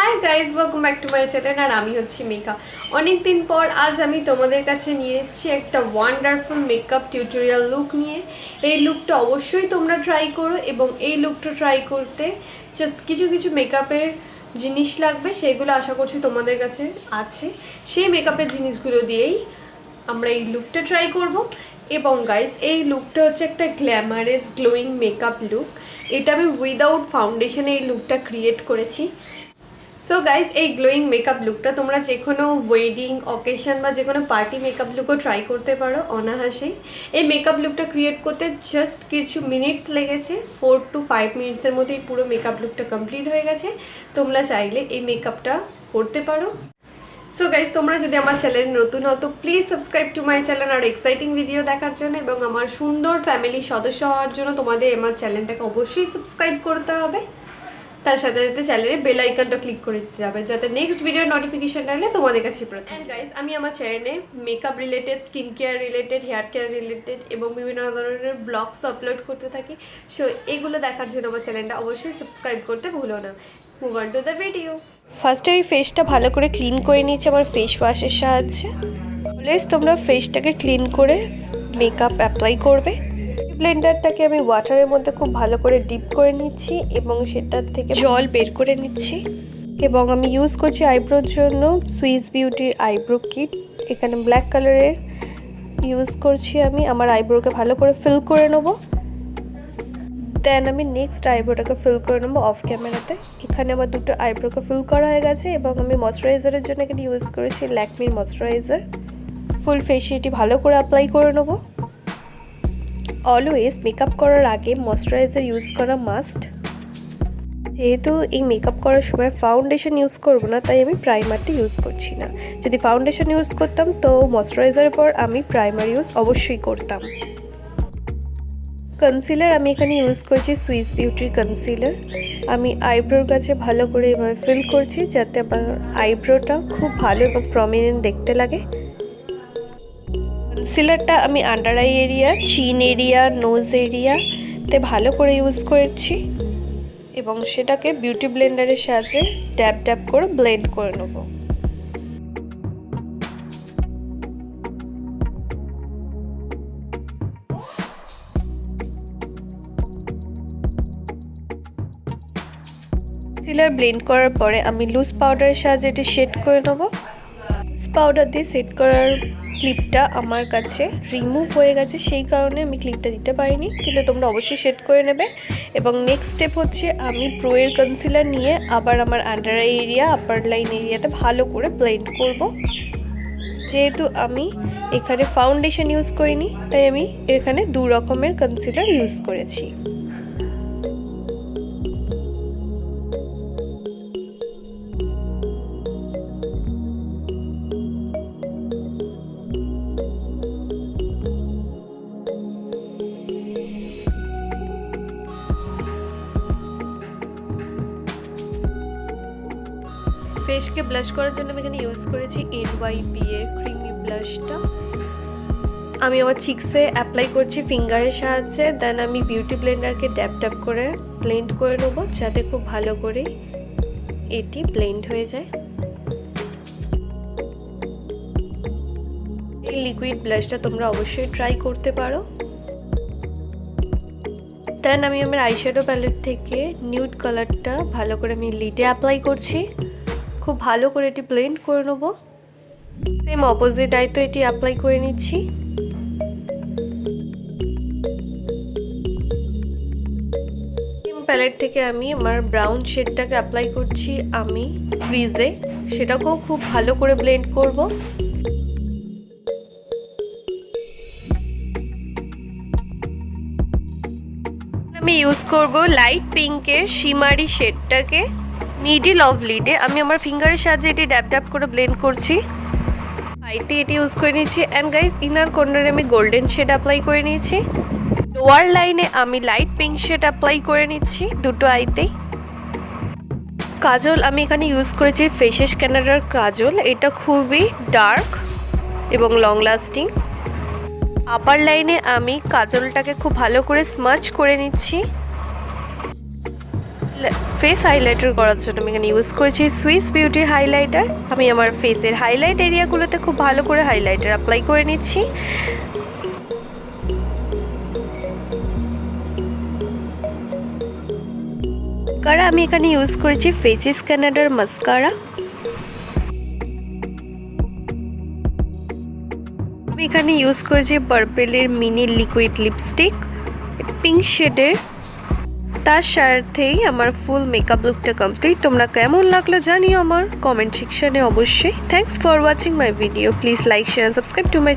High guys, welcome back to my channel. আর আমি হচ্ছি মেঘা। অনেক দিন পর আজ আমি তোমাদের কাছে নিয়ে এসেছি একটা ওয়ান্ডারফুল মেকআপ টিউটোরিয়াল লুক নিয়ে। এই লুকটা অবশ্যই তোমরা ট্রাই করো, এবং এই লুকটা ট্রাই করতে জাস্ট কিছু কিছু মেকআপের জিনিস লাগবে, সেগুলো আশা করছি তোমাদের কাছে আছে। সেই মেকআপের জিনিসগুলো দিয়েই আমরা এই লুকটা ট্রাই করব। এবং গাইজ, এই লুকটা হচ্ছে একটা গ্ল্যামারাস গ্লোয়িং মেকআপ লুক। এটা আমি উইদাউট ফাউন্ডেশনে এই লুকটা ক্রিয়েট করেছি। সো গাইজ, এই গ্লোয়িং মেকআপ লুকটা তোমরা যে কোনো ওয়েডিং অকেশন বা যে কোনো পার্টি মেকআপ লুকও ট্রাই করতে পারো অনায়াসেই। এই মেকআপ লুকটা ক্রিয়েট করতে জাস্ট কিছু মিনিটস লেগেছে, 4 to 5 মিনিটসের মধ্যে এই পুরো মেকআপ লুকটা কমপ্লিট হয়ে গেছে। তোমরা চাইলে এই মেকআপটা করতে পারো। সো গাইজ, তোমরা যদি আমার চ্যানেল নতুন হও তো please subscribe to my channel আর এক্সাইটিং ভিডিও দেখার জন্য, এবং আমার সুন্দর ফ্যামিলি সদস্য হওয়ার জন্য তোমাদের আমার চ্যানেলটাকে অবশ্যই সাবস্ক্রাইব করতে হবে। তার সাথে সাথে চ্যানেলে বেল আইকনটা ক্লিক করে দিতে হবে, যাতে নেক্সট ভিডিওর নোটিফিকেশন আসলে তোমাদের কাছে প্রথম। অ্যান্ড গাইজ, আমি আমার চ্যানেলে makeup related, skin care related, hair care related এবং বিভিন্ন ধরনের ব্লগস আপলোড করতে থাকি। সো এগুলো দেখার জন্য আমার চ্যানেলটা অবশ্যই সাবস্ক্রাইব করতে ভুলো না। Move on to the video. ফার্স্টে আমি ফেসটা ভালো করে ক্লিন করে নিয়েছি আমার ফেস ওয়াশের সাহায্যে। প্লিজ তোমরা ফেসটাকে ক্লিন করে মেকআপ অ্যাপ্লাই করবে। ব্লেন্ডারটাকে আমি ওয়াটারের মধ্যে খুব ভালো করে ডিপ করে নিচ্ছি এবং সেটার থেকে জল বের করে নিচ্ছি। এবং আমি ইউজ করছি আইব্রোর জন্য সুইস বিউটির আইব্রো কিট। এখানে ব্ল্যাক কালারের ইউজ করছি আমি। আমার আইব্রোকে ভালো করে ফিল করে নেবো। দেন আমি নেক্সট আইব্রোটাকে ফিল করে নেবো অফ ক্যামেরাতে। এখানে আমার দুটো আইব্রোকে ফিল করা হয়ে গেছে এবং আমি ময়শ্চারাইজারের জন্য এখানে ইউজ করেছি ল্যাকমির ময়শ্চারাইজার। ফুল ফেসে এটি ভালো করে অ্যাপ্লাই করে নেবো। অলওয়েজ মেকআপ করার আগে ময়শ্চারাইজার ইউজ করা মাস্ট। যেহেতু এই মেকআপ করার সময় ফাউন্ডেশন ইউজ করব না, তাই আমি প্রাইমারটি ইউজ করছি না। যদি ফাউন্ডেশন ইউজ করতাম তো ময়শ্চারাইজারের পর আমি প্রাইমার ইউজ অবশ্যই করতাম। কনসিলার আমি এখানে ইউজ করছি সুইস বিউটির কনসিলার। আমি আইব্রোর কাছে ভালো করে এভাবে ফিল করছি, যাতে আমার আইব্রোটা খুব ভালো এবং প্রমিনেন্ট দেখতে লাগে। কনসিলারটা আমি under eye area, chin area, nose এরিয়াতে ভালো করে ইউজ করেছি এবং সেটাকে বিউটি ব্লেন্ডারের সাহায্যে ড্যাব ড্যাব করে ব্লেন্ড করে নেব। কনসিলার ব্লেন্ড করার পরে আমি লুজ পাউডারের সাহায্যে এটি শেড করে নেব। লুজ পাউডার দিয়ে সেট করার ক্লিপটা আমার কাছে রিমুভ হয়ে গেছে, সেই কারণে আমি ক্লিপটা দিতে পারিনি, কিন্তু তোমরা অবশ্যই শেড করে নেবে। এবং নেক্সট স্টেপ হচ্ছে আমি প্রোয়ের কনসিলার নিয়ে আবার আমার আন্ডার আই এরিয়া, আপার লাইন এরিয়াতে ভালো করে ব্লেন্ড করব। যেহেতু আমি এখানে ফাউন্ডেশন ইউজ করিনি, তাই আমি এখানে দু রকমের কনসিলার ইউজ করেছি। ফেসকে ব্লাশ করার জন্য আমি এখানে ইউজ করেছি NYB এর ক্রিমি ব্লাশটা। আমি আমার চিক্সে অ্যাপ্লাই করছি ফিঙ্গারের সাহায্যে। দেন আমি বিউটি ব্লেন্ডারকে ড্যাব ড্যাব করে ব্লেন্ড করে নেবো, যাতে খুব ভালো করে এটি ব্লেন্ড হয়ে যায়। এই লিকুইড ব্লাশটা তোমরা অবশ্যই ট্রাই করতে পারো। দেন আমি আমার আইশ্যাডো প্যালেট থেকে নিউড কালারটা ভালো করে আমি লিডে অ্যাপ্লাই করছি। খুব ভালো করে এটি ব্লেন্ড করে নেব। সেম অপোজিট আই তো এটি অ্যাপ্লাই করে নিচ্ছি। সেম প্যালেট থেকে আমি আমার ব্রাউন শেডটাকে অ্যাপ্লাই করছি আমি ক্রিজে, সেটাকেও খুব ভালো করে ব্লেন্ড করব। আমি ইউজ করব লাইট পিঙ্কের শিমারি শেডটাকে মিডিল অফ লিডে। আমি আমার ফিঙ্গারের সাহায্যে এটি ড্যাব ড্যাব করে ব্লেন্ড করছি। আইতে এটি ইউজ করে নিয়েছি। অ্যান্ড গাইজ, ইনার কর্নারে আমি গোল্ডেন শেড অ্যাপ্লাই করে নিয়েছি। লোয়ার লাইনে আমি লাইট পিঙ্ক শেড অ্যাপ্লাই করে নিচ্ছি দুটো আইতেই। কাজল আমি এখানে ইউজ করেছি ফেসেস ক্যানাডার কাজল। এটা খুবই ডার্ক এবং লং লাস্টিং। আপার লাইনে আমি কাজলটাকে খুব ভালো করে স্মাচ করে নিচ্ছি। ফেস হাইলাইটার করার জন্য আমি এখানে ইউজ করেছি সুইস বিউটি হাইলাইটার। আমি আমার ফেসের হাইলাইট এরিয়াগুলোতে খুব ভালো করে হাইলাইটার অ্যাপ্লাই করে নিচ্ছি। মাস্কারা আমি এখানে ইউজ করেছি ফেসিস ক্যানাডার মাস্কারা। আমি এখানে ইউজ করেছি পার্পেলের মিনি লিকুইড লিপস্টিক পিঙ্ক শেডের। তার সাথেই আমার ফুল মেকআপ লুকটা কমপ্লিট। তোমরা কেমন লাগলো জানিও আমার কমেন্ট সেকশনে অবশ্যই। Thanks for watching my video. Please like share subscribe to my channel.